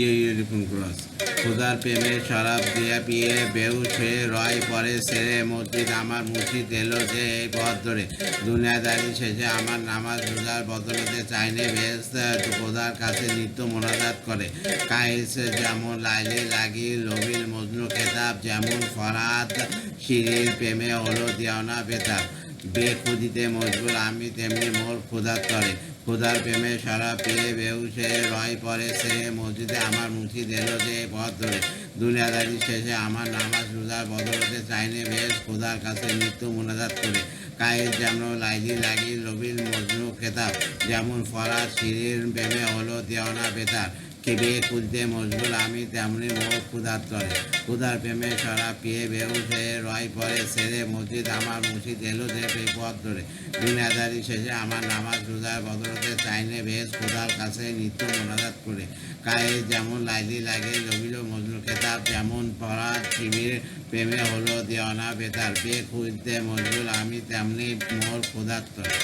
ইউরিকুন cross. খোদার প্রেমে শরাব দিয়া পিয়ে বেহুশ হয়ে রয় পরে সেরে মসজিদ আমার মুর্শিদ এলো যে এই পথ ধরে। দুনিয়াদারি শেষে আমার নামাজ রোজার বদলতে চাইনে বেহেশত খোদার কাছে নিত্য মোনাজাত করে। কায়েস যেমন লাইলি লাগি লবিল মজনু খেতাব, যেমন ফরাদ শিরির প্রেমে হলো দেওয়ানা বেতাব। বেখুদিতে মজবুর আমি তেমনি মোর খোদার তরে। খোদার প্রেমে সারা পেয়ে বেহুশে রয় পরে সে মসজিদে আমার মুর্শিদ এলো যে পথ ধরে। দুনিয়াদারি শেষে আমার নামাজ রোজার বদলতে চাইনে বেশ খোদার কাছে নিত্য মোনাজাত করে। কায়েস যেমন লাইলি লাগি লবিল মজনু খেতাব, যেমন ফরাজ শিরির প্রেমে হলো দেওয়ানা বেতার। কেবে খুঁজতে মজবুর আমি তেমনি মোর ক্ষুধার তরে। ক্ষুধার প্রেমে সারা পেয়ে বেহুশ হয়ে রয় পরে সেরে মসজিদ আমার মুর্শিদ এলো যে সেই পথ ধরে। দুনিয়াদারি শেষে আমার নামাজ রোজার বদলতে চাইনে বেশ খোদার কাছে নিত্য মোনাজাত করে। কায়েস যেমন লাইলি লাগে লবিল মজনু খেতাব, যেমন ফরাদ শিবির প্রেমে হলো দেওয়ানা বেতার। খুঁজতে মজবুর আমি তেমনি মোর ক্ষুধার তরে।